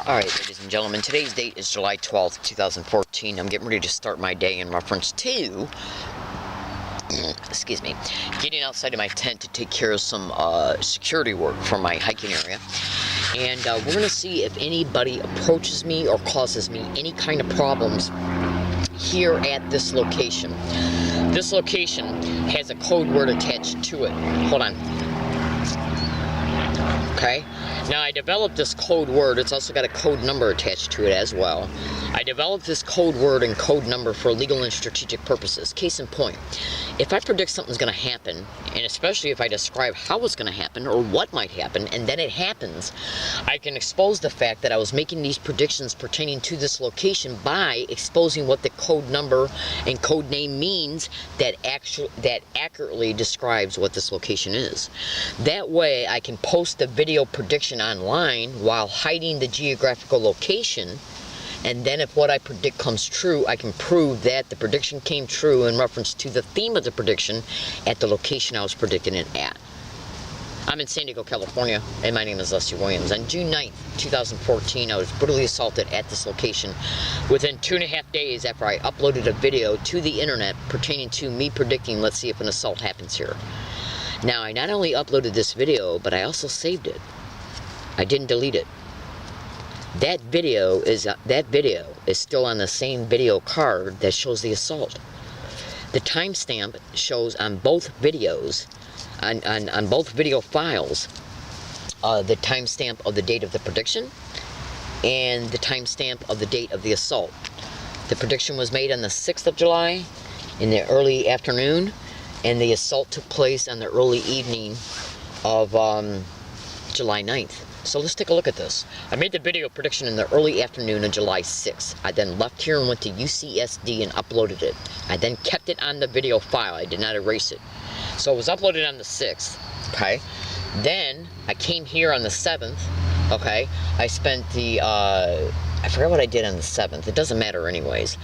Alright, ladies and gentlemen, today's date is July 12th, 2014. I'm getting ready to start my day in reference to, excuse me, getting outside of my tent to take care of some security work for my hiking area. And we're going to see if anybody approaches me or causes me any kind of problems here at this location. This location has a code word attached to it. Hold on. Okay, now I developed this code word. It's also got a code number attached to it as well. I developed this code word and code number for legal and strategic purposes. Case in point, if I predict something's going to happen, and especially if I describe how it's going to happen or what might happen, and then it happens, I can expose the fact that I was making these predictions pertaining to this location by exposing what the code number and code name means that accurately describes what this location is. That way I can post the video prediction online while hiding the geographical location, and then if what I predict comes true, I can prove that the prediction came true in reference to the theme of the prediction at the location I was predicting it at. I'm in San Diego, California, and my name is Lester Williams. On June 9th, 2014, I was brutally assaulted at this location within 2.5 days after I uploaded a video to the internet pertaining to me predicting, let's see if an assault happens here. Now, I not only uploaded this video, but I also saved it. I didn't delete it. That video is still on the same video card that shows the assault. The timestamp shows on both videos, on both video files, the timestamp of the date of the prediction and the timestamp of the date of the assault. The prediction was made on the 6th of July in the early afternoon, and the assault took place on the early evening of July 9th. So let's take a look at this. I made the video prediction in the early afternoon of July 6th. I then left here and went to UCSD and uploaded it. I then kept it on the video file. I did not erase it. So it was uploaded on the 6th, okay? Then I came here on the 7th, okay? I spent the, I forgot what I did on the 7th. It doesn't matter anyways.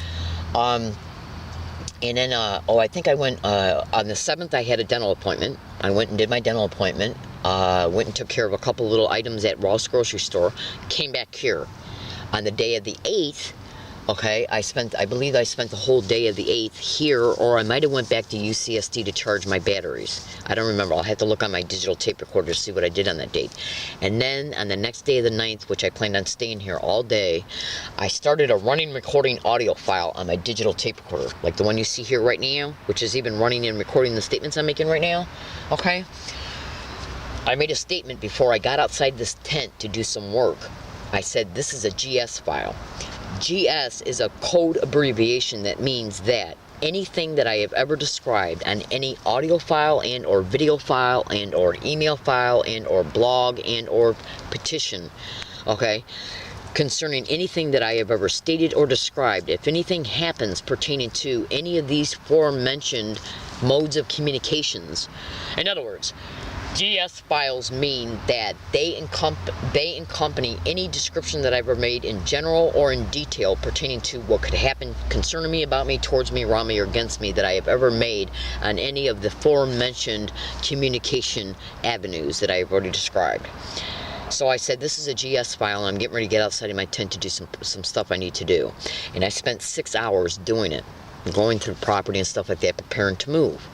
And then, I think I went, on the 7th I had a dental appointment. I went and did my dental appointment. Went and took care of a couple little items at Ross Grocery Store. Came back here. On the day of the 8th, okay, I believe I spent the whole day of the 8th here, or I might have went back to UCSD to charge my batteries. I don't remember. I'll have to look on my digital tape recorder to see what I did on that date. And then on the next day of the 9th, which I planned on staying here all day, I started a running recording audio file on my digital tape recorder, like the one you see here right now, which is even running and recording the statements I'm making right now, okay? I made a statement before I got outside this tent to do some work. I said, this is a GS file. GS is a code abbreviation that means that anything that I have ever described on any audio file and or video file and or email file and or blog and or petition, okay, concerning anything that I have ever stated or described, if anything happens pertaining to any of these aforementioned modes of communications, in other words, GS files mean that they accompany any description that I've ever made in general or in detail pertaining to what could happen concerning me, about me, towards me, around me, or against me that I have ever made on any of the aforementioned communication avenues that I have already described. So I said, this is a GS file, and I'm getting ready to get outside of my tent to do some stuff I need to do. And I spent 6 hours doing it, going through the property and stuff like that, preparing to move.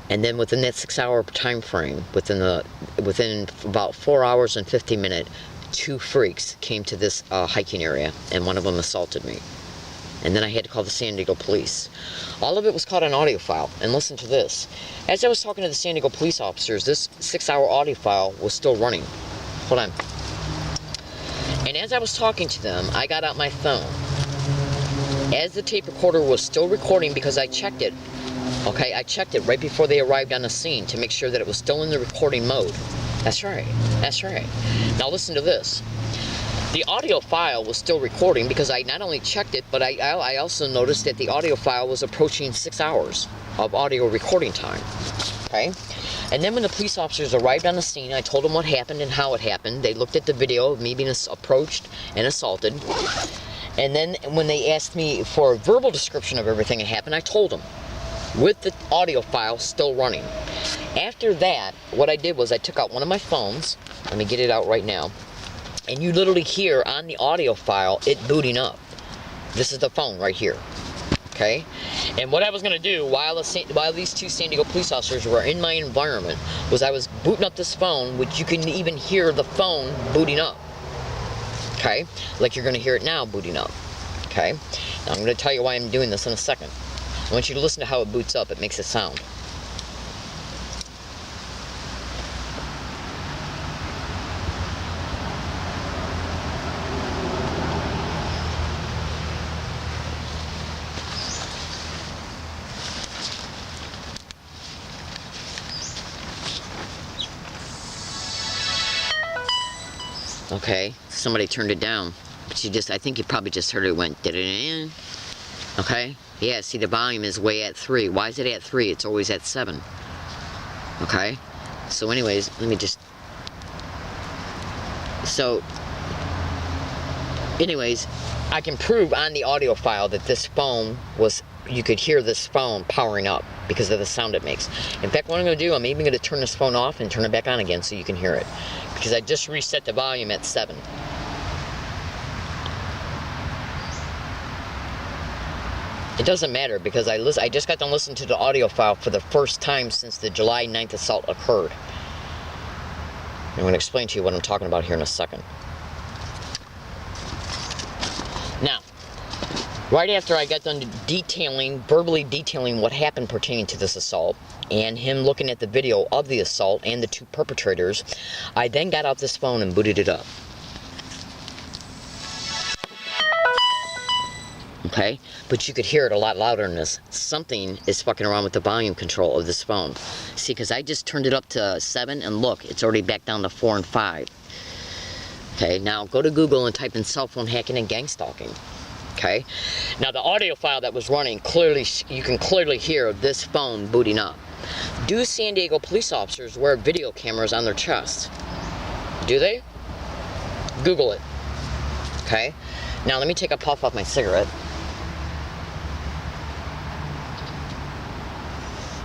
And then within that 6-hour time frame, within about 4 hours and 50 minutes, 2 freaks came to this hiking area, and one of them assaulted me. And then I had to call the San Diego police. All of it was caught on audio file. And listen to this. As I was talking to the San Diego police officers, this 6-hour audio file was still running. Hold on. And as I was talking to them, I got out my phone. As the tape recorder was still recording, because I checked it, okay, I checked it right before they arrived on the scene to make sure that it was still in the recording mode. That's right. That's right. Now listen to this. The audio file was still recording because I not only checked it, but I also noticed that the audio file was approaching 6 hours of audio recording time. Okay? And then when the police officers arrived on the scene, I told them what happened and how it happened. They looked at the video of me being approached and assaulted. And then when they asked me for a verbal description of everything that happened, I told them, with the audio file still running. After that, what I did was I took out one of my phones. Let me get it out right now. And you literally hear on the audio file it booting up. This is the phone right here. Okay? And what I was going to do while these two San Diego police officers were in my environment was I was booting up this phone, which you can even hear the phone booting up. Okay? Like you're going to hear it now booting up. Okay? Now I'm going to tell you why I'm doing this in a second. I want you to listen to how it boots up. It makes it sound. Okay, somebody turned it down, but I think you probably just heard it went da-da-da. Okay, yeah, see the volume is way at 3. Why is it at 3? It's always at 7. Okay, so anyways, let me just, I can prove on the audio file that this phone you could hear this phone powering up because of the sound it makes. In fact, what I'm going to do, I'm even going to turn this phone off and turn it back on again so you can hear it. Because I just reset the volume at 7. It doesn't matter because I just got to listen to the audio file for the first time since the July 9th assault occurred. I'm going to explain to you what I'm talking about here in a second. Now, right after I got done verbally detailing what happened pertaining to this assault, and him looking at the video of the assault and the two perpetrators, I then got out this phone and booted it up. Okay? But you could hear it a lot louder than this. Something is fucking around with the volume control of this phone. See, because I just turned it up to 7, and look, it's already back down to 4 and 5. Okay, now go to Google and type in cell phone hacking and gang stalking. Okay? Now the audio file that was running, you can clearly hear this phone booting up. Do San Diego police officers wear video cameras on their chests? Do they? Google it. Okay? Now let me take a puff off my cigarette.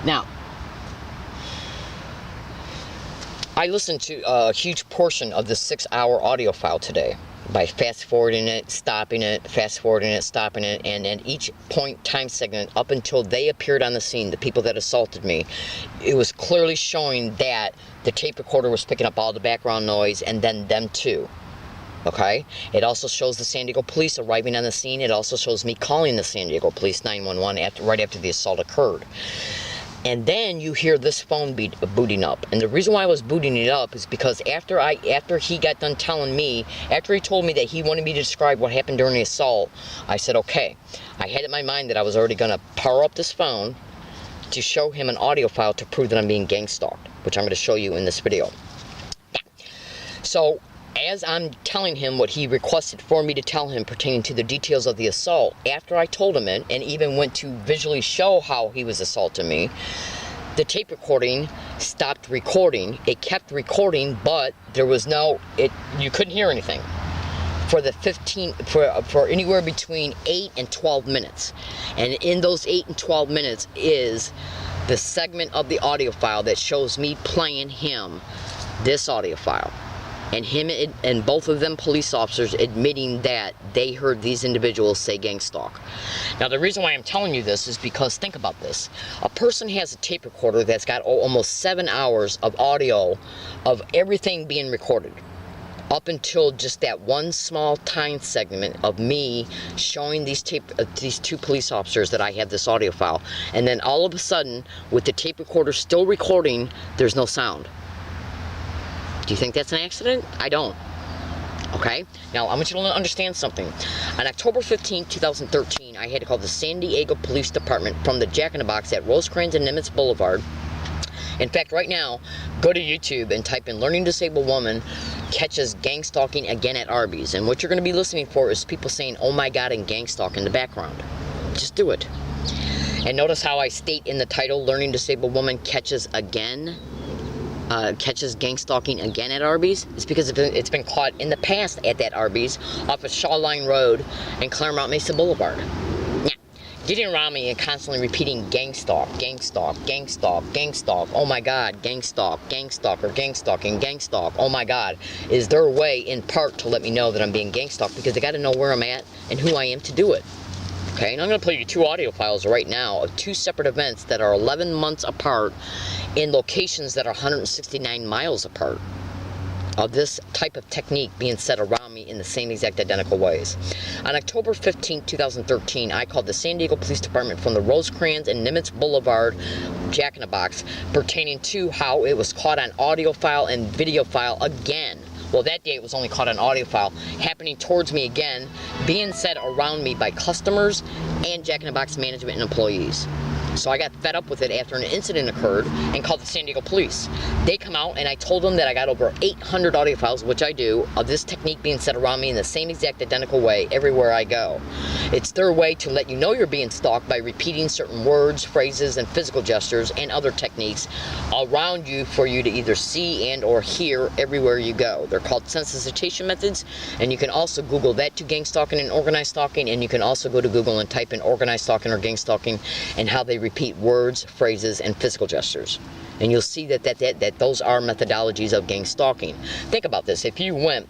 Now, I listened to a huge portion of the 6-hour audio file today by fast-forwarding it, stopping it, fast-forwarding it, stopping it, and at each point time segment up until they appeared on the scene, the people that assaulted me, it was clearly showing that the tape recorder was picking up all the background noise, and then them too. Okay? It also shows the San Diego police arriving on the scene. It also shows me calling the San Diego police 911 right after the assault occurred. And then you hear this phone booting up. And the reason why I was booting it up is because after he got done telling me, after he told me that he wanted me to describe what happened during the assault, I said, okay. I had in my mind that I was already going to power up this phone to show him an audio file to prove that I'm being gang stalked, which I'm going to show you in this video. So, as I'm telling him what he requested for me to tell him pertaining to the details of the assault, after I told him it, and even went to visually show how he was assaulting me, the tape recording stopped recording. It kept recording, but there was you couldn't hear anything for anywhere between 8 and 12 minutes. And in those 8 and 12 minutes is the segment of the audio file that shows me playing him this audio file. And both of them police officers admitting that they heard these individuals say gang stalk. Now the reason why I'm telling you this is because think about this. A person has a tape recorder that's got almost 7 hours of audio of everything being recorded. Up until just that one small time segment of me showing these two police officers that I have this audio file. And then all of a sudden, with the tape recorder still recording, there's no sound. Do you think that's an accident? I don't. Okay? Now, I want you to understand something. On October 15, 2013, I had to call the San Diego Police Department from the Jack in the Box at Rosecrans and Nimitz Boulevard. In fact, right now, go to YouTube and type in Learning Disabled Woman Catches Gang Stalking Again at Arby's. And what you're going to be listening for is people saying, oh my God, and gang stalk in the background. Just do it. And notice how I state in the title, Learning Disabled Woman Catches gang stalking again at Arby's. It's because it's been caught in the past at that Arby's off of Shaw Line Road and Claremont Mesa Boulevard. Yeah. getting around me and constantly repeating gang stalk, gang stalk, gang stalk, gang stalk, oh my god, gang stalk, gang stalker, gang stalking, gang stalk, oh my god, is their way in part to let me know that I'm being gang stalked, because they got to know where I'm at and who I am to do it. Okay, and I'm going to play you 2 audio files right now of 2 separate events that are 11 months apart in locations that are 169 miles apart, of this type of technique being said around me in the same exact identical ways. On October 15, 2013, I called the San Diego Police Department from the Rosecrans and Nimitz Boulevard Jack in the Box pertaining to how it was caught on audio file and video file again. Well, that day it was only caught on audio file, happening towards me again, being said around me by customers and Jack in the Box management and employees. So I got fed up with it after an incident occurred and called the San Diego Police. They come out and I told them that I got over 800 audio files, which I do, of this technique being said around me in the same exact identical way everywhere I go. It's their way to let you know you're being stalked by repeating certain words, phrases, and physical gestures and other techniques around you for you to either see and or hear everywhere you go. They're called sensitization methods, and you can also Google that to gang stalking and organized stalking, and you can also go to Google and type in organized stalking or gang stalking and how they repeat words, phrases, and physical gestures. And you'll see that those are methodologies of gang stalking. Think about this. If you went,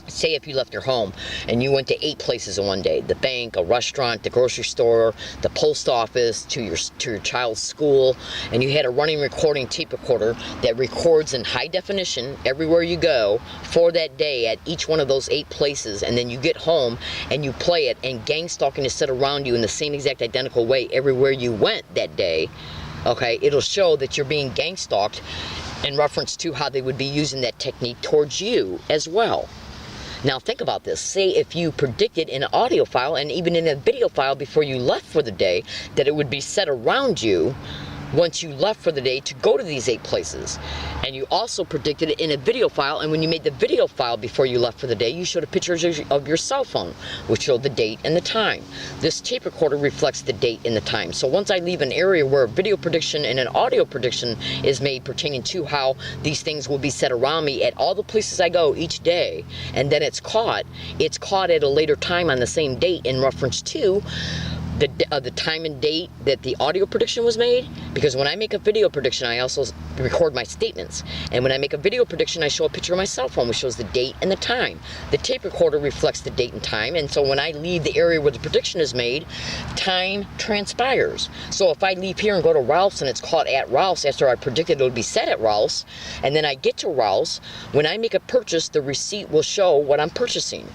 say if you left your home and you went to 8 places in one day, the bank, a restaurant, the grocery store, the post office, to your child's school, and you had a running recording tape recorder that records in high definition everywhere you go for that day at each one of those 8 places, and then you get home and you play it, and gang stalking is set around you in the same exact identical way everywhere you went that day, okay, it'll show that you're being gang stalked in reference to how they would be using that technique towards you as well. Now think about this. Say if you predicted in an audio file and even in a video file before you left for the day that it would be set around you once you left for the day to go to these 8 places. And you also predicted it in a video file, and when you made the video file before you left for the day, you showed a picture of your cell phone, which showed the date and the time. This tape recorder reflects the date and the time. So once I leave an area where a video prediction and an audio prediction is made pertaining to how these things will be set around me at all the places I go each day, and then it's caught at a later time on the same date in reference to the time and date that the audio prediction was made, because when I make a video prediction I also record my statements, and when I make a video prediction I show a picture of my cell phone which shows the date and the time. The tape recorder reflects the date and time, and so when I leave the area where the prediction is made, time transpires. So if I leave here and go to Ralph's and it's caught at Ralph's after I predicted it would be set at Ralph's, and then I get to Ralph's, when I make a purchase the receipt will show what I'm purchasing.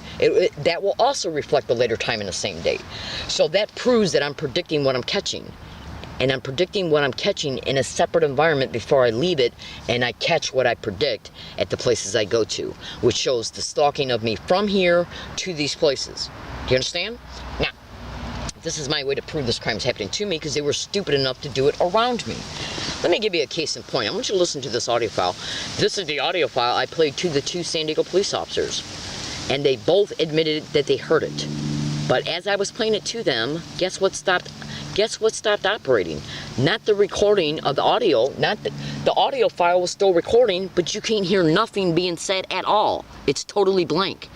That will also reflect the later time in the same date. So that proves that I'm predicting what I'm catching, and I'm predicting what I'm catching in a separate environment before I leave it, and I catch what I predict at the places I go to, which shows the stalking of me from here to these places. Do you understand? Now, this is my way to prove this crime is happening to me, because they were stupid enough to do it around me. Let me give you a case in point. I want you to listen to this audio file. This is the audio file I played to the 2 San Diego police officers, and they both admitted that they heard it. But as I was playing it to them, guess what stopped operating? Not the recording of the audio, the audio file was still recording, but you can't hear nothing being said at all. It's totally blank.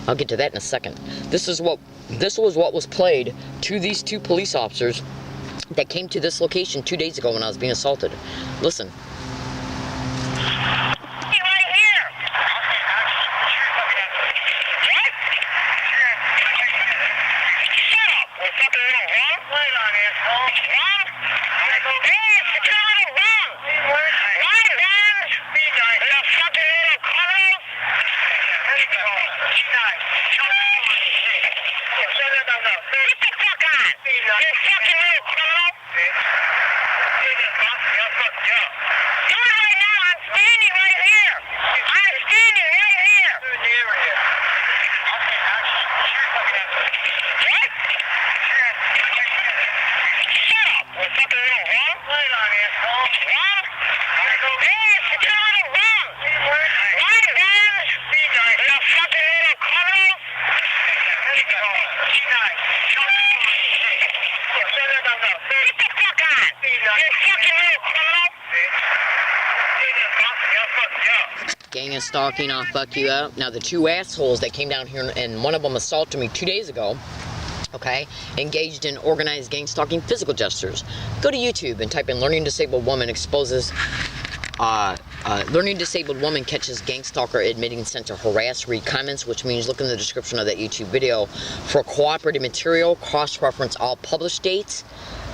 I'll get to that in a second. This was what was played to these 2 police officers that came to this location 2 days ago when I was being assaulted. Listen. Gang and stalking, I'll fuck you up. Now the 2 assholes that came down here and one of them assaulted me 2 days ago, Okay, engaged in organized gang stalking physical gestures. Go to YouTube and type in learning disabled woman exposes learning disabled woman catches gang stalker admitting sent to harass. Read comments, which means look in the description of that YouTube video for cooperative material. Cross-reference all published dates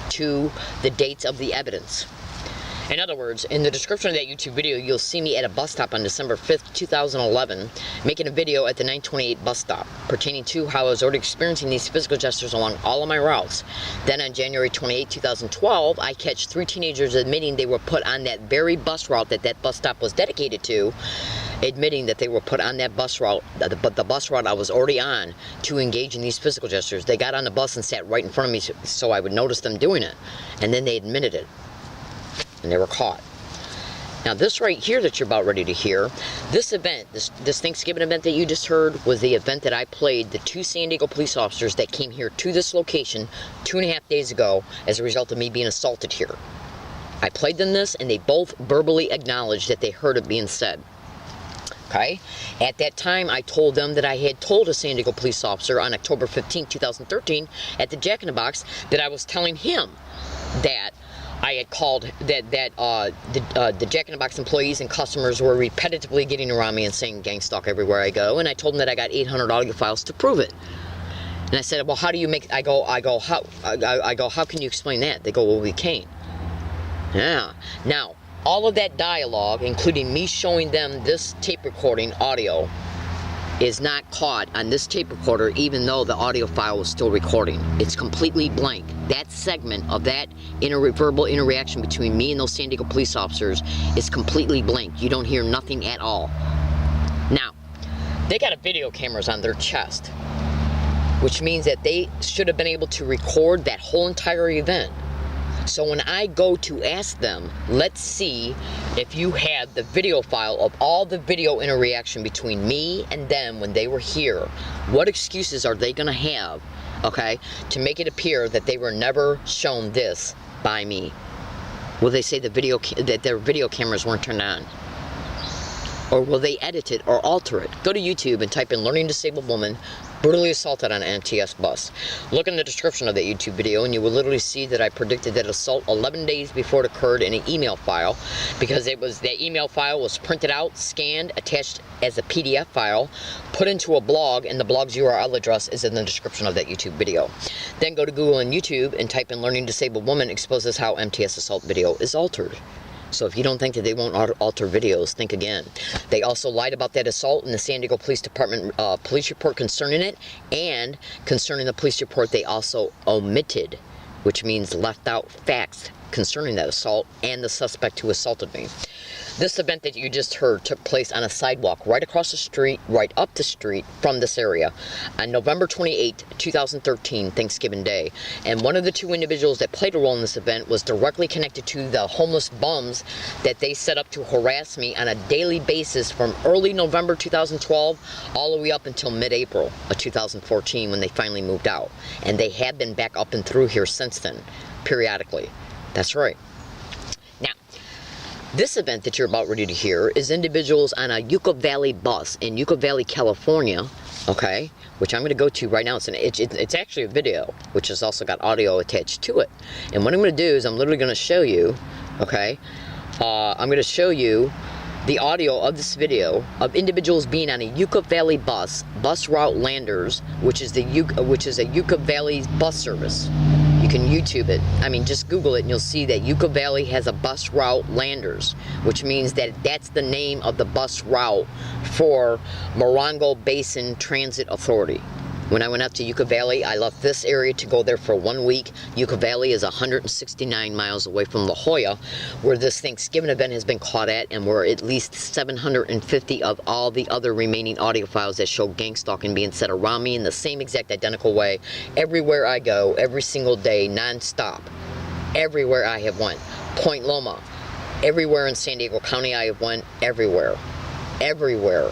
to the dates of the evidence. In other words, in the description of that YouTube video, you'll see me at a bus stop on December 5th, 2011, making a video at the 928 bus stop, pertaining to how I was already experiencing these physical gestures along all of my routes. Then on January 28, 2012, I catch 3 teenagers admitting they were put on that very bus route that that bus stop was dedicated to, admitting that they were put on that bus route, but the bus route I was already on, to engage in these physical gestures. They got on the bus and sat right in front of me so I would notice them doing it, and then they admitted it. And they were caught. Now this right here that you're about ready to hear, this event, this Thanksgiving event that you just heard, was the event that I played the 2 San Diego police officers that came here to this location 2.5 days ago as a result of me being assaulted here. I played them this, and they both verbally acknowledged that they heard it being said. Okay? At that time, I told them that I had told a San Diego police officer on October 15, 2013 at the Jack in the Box that I was telling him that I had called that the Jack in the Box employees and customers were repetitively getting around me and saying gang stalk everywhere I go, and I told them that I got 800 audio files to prove it. And I said, well, how do you make? I go, how can you explain that? They go, well, we can't. Yeah. Now, all of that dialogue, including me showing them this tape recording audio, is not caught on this tape recorder, even though the audio file was still recording. It's completely blank. That segment of that verbal interaction between me and those San Diego police officers is completely blank. You don't hear nothing at all. Now, they got video cameras on their chest, which means that they should have been able to record that whole entire event. So when I go to ask them, let's see if you have the video file of all the video interaction between me and them when they were here, what excuses are they going to have, okay, to make it appear that they were never shown this by me? Will they say that their video cameras weren't turned on? Or will they edit it or alter it? Go to YouTube and type in learning disabled woman brutally assaulted on an MTS bus. Look in the description of that YouTube video and you will literally see that I predicted that assault 11 days before it occurred in an email file, because that email file was printed out, scanned, attached as a PDF file, put into a blog, and the blog's URL address is in the description of that YouTube video. Then go to Google and YouTube and type in learning disabled woman exposes how MTS assault video is altered. So if you don't think that they won't alter videos, think again. They also lied about that assault in the San Diego Police Department police report concerning it, and concerning the police report they also omitted, which means left out facts concerning that assault and the suspect who assaulted me. This event that you just heard took place on a sidewalk right across the street, right up the street from this area on November 28, 2013, Thanksgiving Day. And one of the 2 individuals that played a role in this event was directly connected to the homeless bums that they set up to harass me on a daily basis from early November 2012 all the way up until mid-April of 2014 when they finally moved out. And they have been back up and through here since then, periodically. That's right. Now, this event that you're about ready to hear is individuals on a Yucca Valley bus in Yucca Valley, California, okay, which I'm going to go to right now. It's actually a video, which has also got audio attached to it. And what I'm going to do is I'm literally going to show you, okay, I'm going to show you the audio of this video of individuals being on a Yucca Valley bus route Landers, which is a Yucca Valley bus service. You can YouTube it. I mean, just Google it and you'll see that Yucca Valley has a bus route Landers, which means that that's the name of the bus route for Morongo Basin Transit Authority. When I went up to Yucca Valley, I left this area to go there for 1 week. Yucca Valley is 169 miles away from La Jolla, where this Thanksgiving event has been caught at, and where at least 750 of all the other remaining audio files that show gang stalking being set around me in the same exact identical way. Everywhere I go, every single day, non-stop. Everywhere I have went. Point Loma. Everywhere in San Diego County I have went. Everywhere. Everywhere.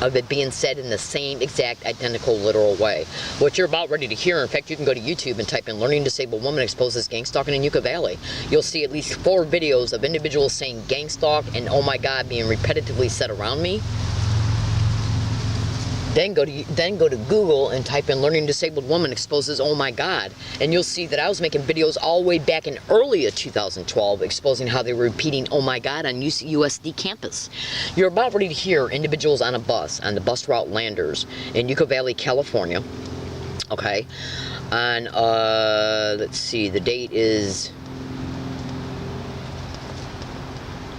Of it being said in the same exact identical literal way. What you're about ready to hear, in fact, you can go to YouTube and type in learning disabled woman exposes gang stalking in Yucca Valley. You'll see at least 4 videos of individuals saying gang stalk and oh my god being repetitively said around me. Then go to Google and type in learning disabled woman exposes oh my god, and you'll see that I was making videos all the way back in early 2012 exposing how they were repeating oh my god on USD campus. You're about ready to hear individuals on a bus, on the bus route Landers in Yucca Valley, California. Okay, and let's see, the date is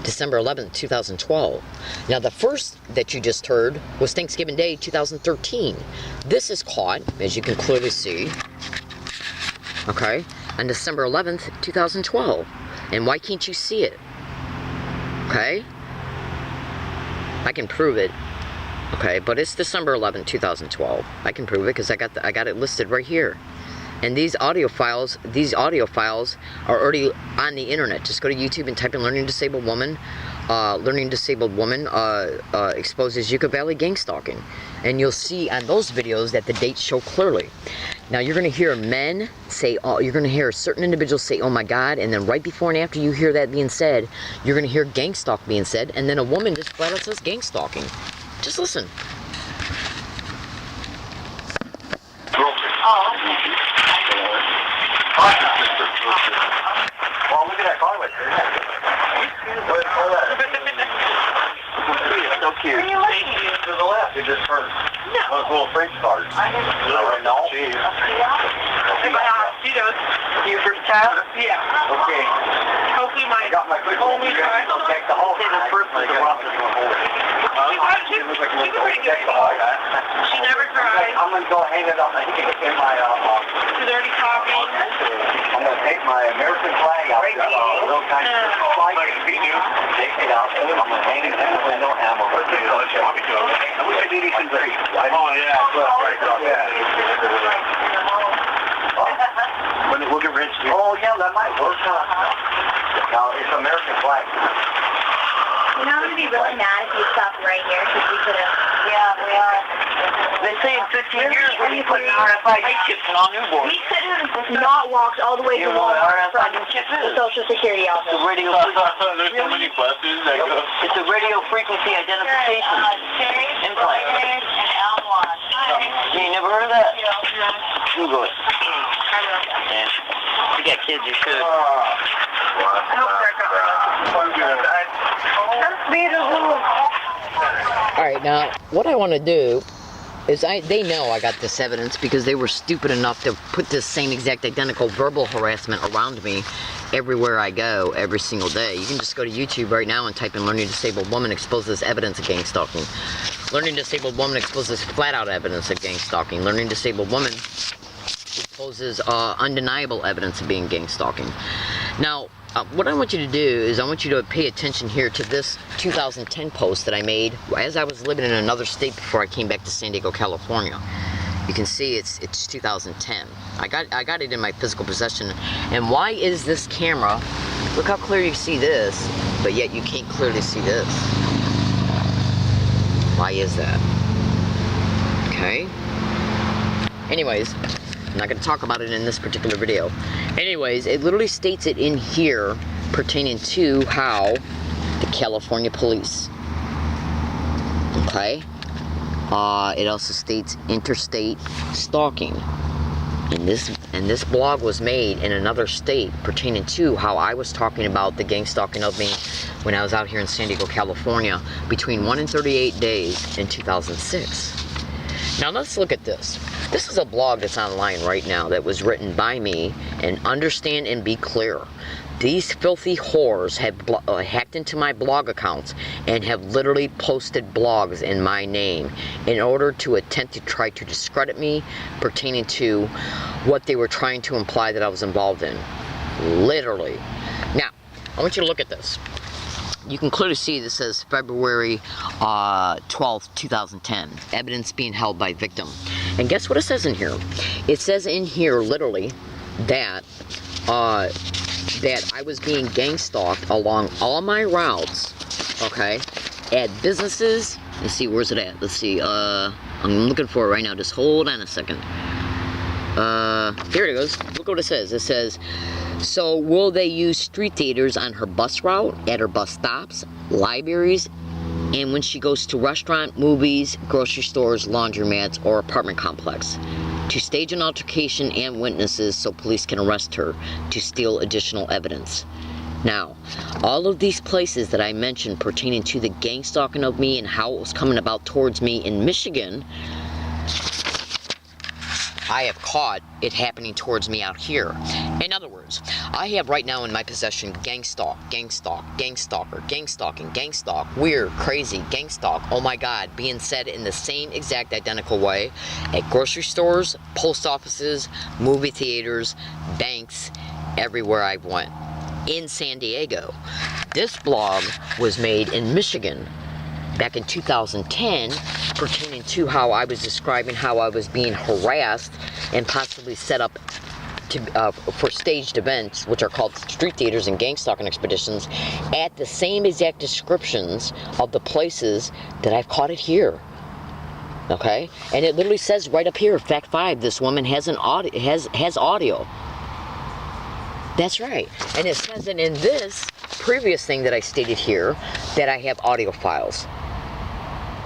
December 11th, 2012. Now the first that you just heard was Thanksgiving Day 2013. This is caught, as you can clearly see, okay, on December 11th, 2012. And why can't you see it? Okay? I can prove it. Okay, but it's December 11th, 2012. I can prove it because I got it listed right here. And these audio files are already on the internet. Just go to YouTube and type in learning disabled woman exposes Yucca Valley gang stalking. And you'll see on those videos that the dates show clearly. Now you're going to hear men say, you're going to hear certain individuals say, oh my god, and then right before and after you hear that being said, you're going to hear gang stalk being said, and then a woman just flat out says gang stalking. Just listen. Oh, okay. Well, look at that car right there. It's so cute. To the left, it just turned. No. Those little French cars. I didn't know. Cheese. You first child? Yeah. Okay. Hopefully my only child. I'll take the whole thing. The first one. She never cried. I'm going to go hang it up in my she's already copied. I'm going to take my American flag out. Little kind of flag. Take it out. I'm going to hang it in the window and I'm going to put it on the shelf. I wish I did these things right. Oh, yeah. When they look at Rich, oh, yeah, that might work. Now, it's American flag. You know, I'm going to be really mad if you stop right here, because we could have... Yeah, we are. They say in 15 years we'll be putting RFID chips in all newborns. We could have not walked all the way to Walmart from the Social Security office. It's a radio There's so many buses that go. It's a radio frequency identification implant. And L1. You never heard of that? Google it. Yeah. You got kids, you should. Alright, now, what I want to do is they know I got this evidence because they were stupid enough to put this same exact identical verbal harassment around me everywhere I go, every single day. You can just go to YouTube right now and type in learning disabled woman exposes evidence of gang stalking. Learning disabled woman exposes flat out evidence of gang stalking. Learning disabled woman exposes undeniable evidence of being gang stalking. Now, what I want you to do is I want you to pay attention here to this 2010 post that I made as I was living in another state before I came back to San Diego, California. You can see it's 2010. I got it in my physical possession. And why is this camera, look how clear you see this, but yet you can't clearly see this. Why is that? Okay. Anyways, I'm not going to talk about it in this particular video. Anyways, it literally states it in here pertaining to how the California police. Okay? It also states interstate stalking. And this blog was made in another state pertaining to how I was talking about the gang stalking of me when I was out here in San Diego, California between 1 and 38 days in 2006. Now let's look at this. This is a blog that's online right now that was written by me, and understand and be clear. These filthy whores have hacked into my blog accounts and have literally posted blogs in my name in order to attempt to try to discredit me pertaining to what they were trying to imply that I was involved in. Literally. Now, I want you to look at this. You can clearly see this says February 12th, 2010. Evidence being held by victim. And guess what it says in here? It says in here, literally, that I was being gang stalked along all my routes, okay, at businesses. Let's see, where's it at? Let's see, I'm looking for it right now. Just hold on a second. Here it goes. Look what it says. It says, so will they use street theaters on her bus route, at her bus stops, libraries, and when she goes to restaurant, movies, grocery stores, laundromats, or apartment complex, to stage an altercation and witnesses so police can arrest her to steal additional evidence. Now, all of these places that I mentioned pertaining to the gang stalking of me and how it was coming about towards me in Michigan, I have caught it happening towards me out here. In other words, I have right now in my possession gang stalk, gang stalk, gang stalker, gang stalking, gang stalk, weird, crazy, gang stalk, oh my God, being said in the same exact identical way at grocery stores, post offices, movie theaters, banks, everywhere I went. In San Diego. This blog was made in Michigan back in 2010 pertaining to how I was describing how I was being harassed and possibly set up to, for staged events, which are called street theaters and gang stalking expeditions, at the same exact descriptions of the places that I've caught it here. Okay? And it literally says right up here, fact 5, this woman has an audio, has audio. That's right. And it says that in this previous thing that I stated here, that I have audio files.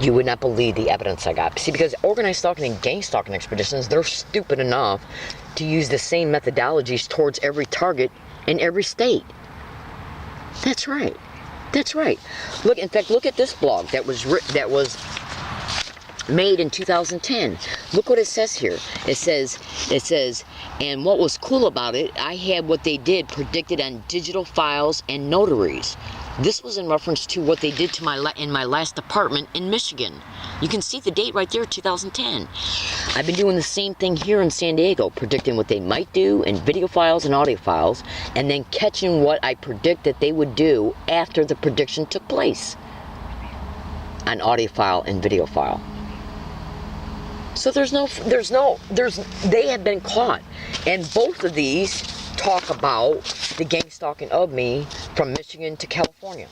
You would not believe the evidence I got. See, because organized stalking and gang stalking expeditions, they're stupid enough to use the same methodologies towards every target in every state. That's right. That's right. Look, in fact, look at this blog that was made in 2010. Look what it says here. It says, and what was cool about it, I had what they did predicted on digital files and notaries. This was in reference to what they did to in my last apartment in Michigan. You can see the date right there, 2010. I've been doing the same thing here in San Diego, predicting what they might do in video files and audio files, and then catching what I predict that they would do after the prediction took place on audio file and video file. So they have been caught. And both of these talk about the gang stalking of me from Michigan to California.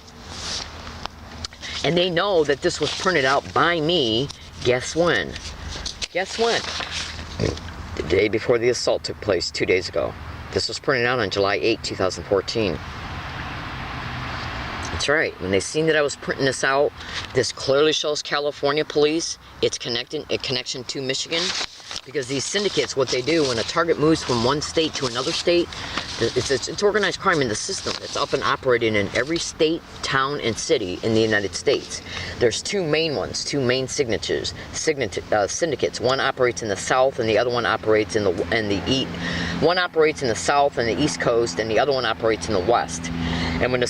And they know that this was printed out by me, guess when? Guess when? The day before the assault took place 2 days ago. This was printed out on July 8, 2014. That's right. When they seen that I was printing this out, this clearly shows California police. It's a connection to Michigan, because these syndicates, what they do when a target moves from one state to another state, it's organized crime in the system. It's up and operating in every state, town, and city in the United States. There's two main ones, two main syndicates. One operates in the south, and the other one operates in the east. One operates in the south and the east coast, and the other one operates in the west. And when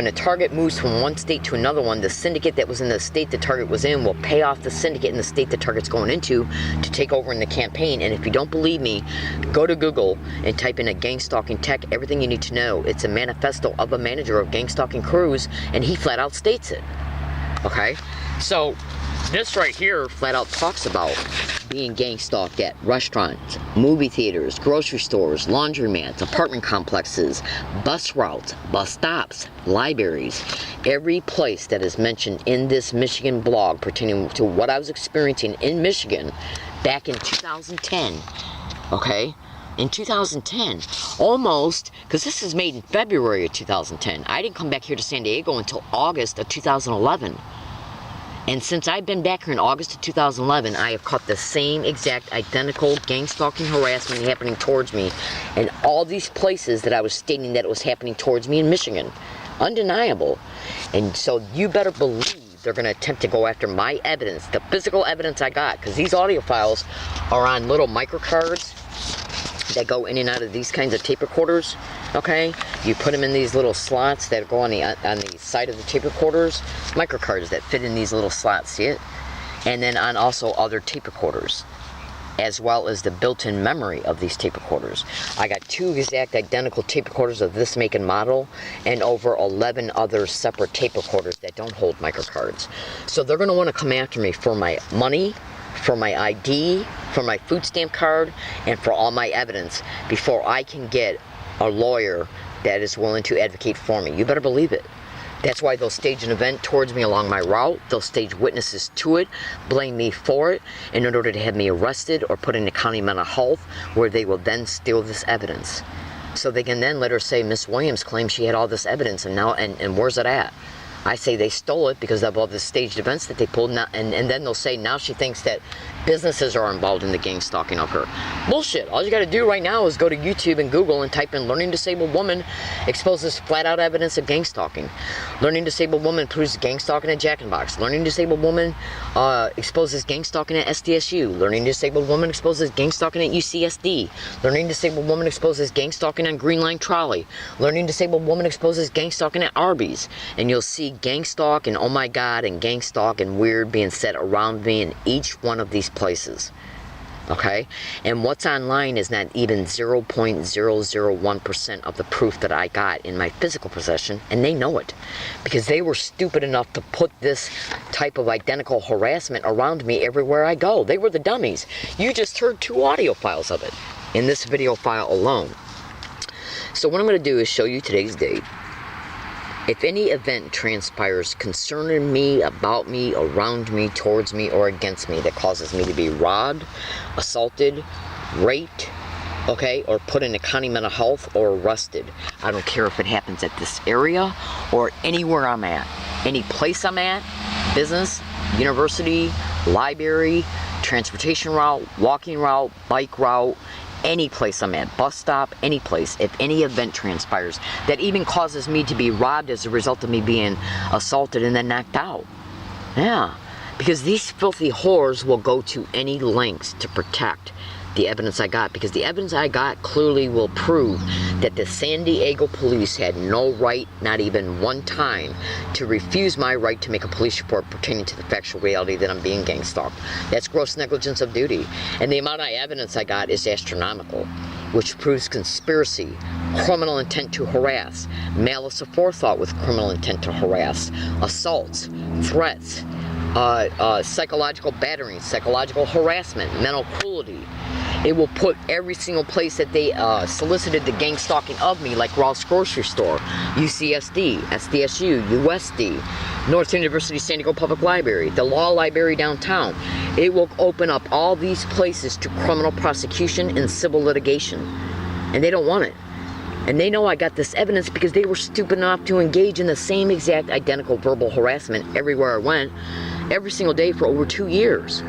a target moves from one state to another one, the syndicate that was in the state the target was in will pay off the syndicate in the state the target's going into to take over in the campaign. And if you don't believe me, go to Google and type in a gang stalking tech, everything you need to know. It's a manifesto of a manager of gang stalking crews, and he flat out states it. Okay? So, this right here flat out talks about being gang stalked at restaurants, movie theaters, grocery stores, laundromats, apartment complexes, bus routes, bus stops, libraries. Every place that is mentioned in this Michigan blog pertaining to what I was experiencing in Michigan back in 2010. Okay? In 2010, almost, because this is made in February of 2010. I didn't come back here to San Diego until August of 2011. And since I've been back here in August of 2011, I have caught the same exact identical gang stalking harassment happening towards me in all these places that I was stating that it was happening towards me in Michigan. Undeniable. And so you better believe they're going to attempt to go after my evidence, the physical evidence I got, because these audio files are on little microcards that go in and out of these kinds of tape recorders. Okay, you put them in these little slots that go on the side of the tape recorders, microcards that fit in these little slots, see it? And then on also other tape recorders, as well as the built-in memory of these tape recorders. I got 2 exact identical tape recorders of this make and model, and over 11 other separate tape recorders that don't hold microcards. So they're going to want to come after me for my money, for my ID, for my food stamp card, and for all my evidence before I can get a lawyer that is willing to advocate for me. You better believe it. That's why they'll stage an event towards me along my route. They'll stage witnesses to it, blame me for it, in order to have me arrested or put in the county mental health, where they will then steal this evidence. So they can then let her say, Miss Williams claims she had all this evidence, and now, and where's it at? I say they stole it because of all the staged events that they pulled, now, and then they'll say now she thinks that businesses are involved in the gang stalking of her. Bullshit. All you got to do right now is go to YouTube and Google and type in learning disabled woman exposes flat out evidence of gang stalking. Learning disabled woman proves gang stalking at Jack in the Box. Learning disabled woman exposes gang stalking at SDSU. Learning disabled woman exposes gang stalking at UCSD. Learning disabled woman exposes gang stalking on Green Line Trolley. Learning disabled woman exposes gang stalking at Arby's. And you'll see gang stalk and oh my god and gang stalk and weird being said around me in each one of these places. Okay? And what's online is not even 0.001% of the proof that I got in my physical possession, and they know it. Because they were stupid enough to put this type of identical harassment around me everywhere I go. They were the dummies. You just heard 2 audio files of it in this video file alone. So what I'm going to do is show you today's date. If any event transpires concerning me, about me, around me, towards me, or against me that causes me to be robbed, assaulted, raped, okay, or put into county mental health or arrested, I don't care if it happens at this area or anywhere I'm at, any place I'm at, business, university, library, transportation route, walking route, bike route, any place I'm at, bus stop, any place, if any event transpires that even causes me to be robbed as a result of me being assaulted and then knocked out. Yeah, because these filthy whores will go to any lengths to protect the evidence I got, because the evidence I got clearly will prove that the San Diego police had no right, not even one time, to refuse my right to make a police report pertaining to the factual reality that I'm being gang stalked. That's gross negligence of duty. And the amount of evidence I got is astronomical, which proves conspiracy, criminal intent to harass, malice aforethought with criminal intent to harass, assaults, threats, psychological battery, psychological harassment, mental cruelty. It will put every single place that they solicited the gang stalking of me, like Ross Grocery Store, UCSD, SDSU, USD, North University San Diego Public Library, the Law Library downtown. It will open up all these places to criminal prosecution and civil litigation. And they don't want it. And they know I got this evidence because they were stupid enough to engage in the same exact identical verbal harassment everywhere I went, every single day for over 2 years.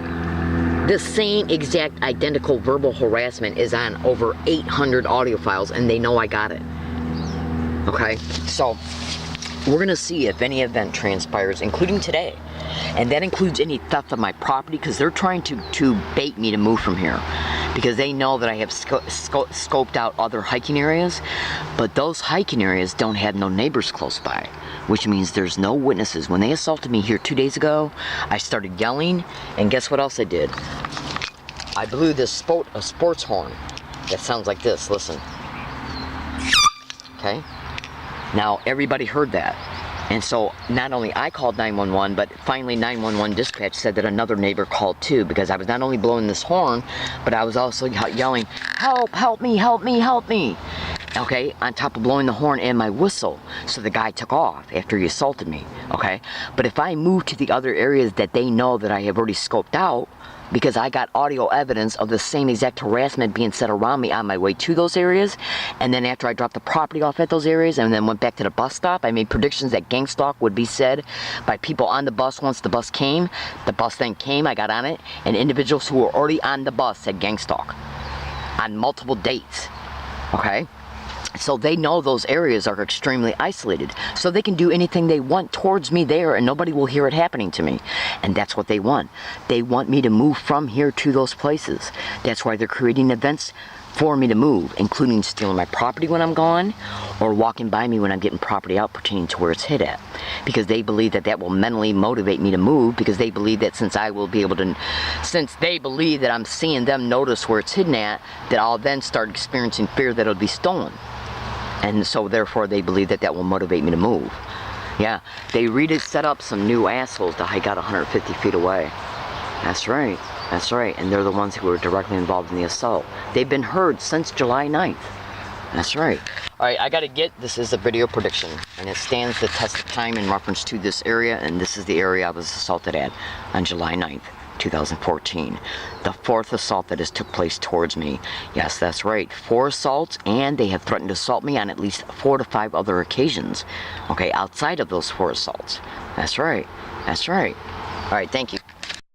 The same exact identical verbal harassment is on over 800 audio files, and they know I got it. Okay? So, we're going to see if any event transpires, including today. And that includes any theft of my property, because they're trying to bait me to move from here. Because they know that I have scoped out other hiking areas, but those hiking areas don't have no neighbors close by, which means there's no witnesses. When they assaulted me here 2 days ago, I started yelling, and guess what else I did? I blew this sports horn that sounds like this. Listen. Okay? Now, everybody heard that. And so, not only I called 911, but finally 911 dispatch said that another neighbor called too, because I was not only blowing this horn, but I was also yelling, "Help, help me, help me, help me." Okay, on top of blowing the horn and my whistle. So the guy took off after he assaulted me, okay? But if I move to the other areas that they know that I have already scoped out, because I got audio evidence of the same exact harassment being said around me on my way to those areas, and then after I dropped the property off at those areas and then went back to the bus stop, I made predictions that gang stalk would be said by people on the bus once the bus came. The bus then came, I got on it, and individuals who were already on the bus said gang stalk on multiple dates, okay? So they know those areas are extremely isolated. So they can do anything they want towards me there and nobody will hear it happening to me. And that's what they want. They want me to move from here to those places. That's why they're creating events for me to move, including stealing my property when I'm gone or walking by me when I'm getting property out pertaining to where it's hid at. Because they believe that that will mentally motivate me to move, because they believe that since they believe that I'm seeing them notice where it's hidden at, that I'll then start experiencing fear that it'll be stolen. And so therefore they believe that that will motivate me to move. Yeah, they really set up some new assholes to hike out 150 feet away. That's right, that's right. And they're the ones who were directly involved in the assault. They've been heard since July 9th. That's right. All right, I gotta this is a video prediction, and it stands the test of time in reference to this area, and this is the area I was assaulted at on July 9th. 2014. The fourth assault that has took place towards me. Yes, that's right. 4 assaults, and they have threatened to assault me on at least 4 to 5 other occasions. Okay, outside of those 4 assaults. That's right. That's right. All right, thank you.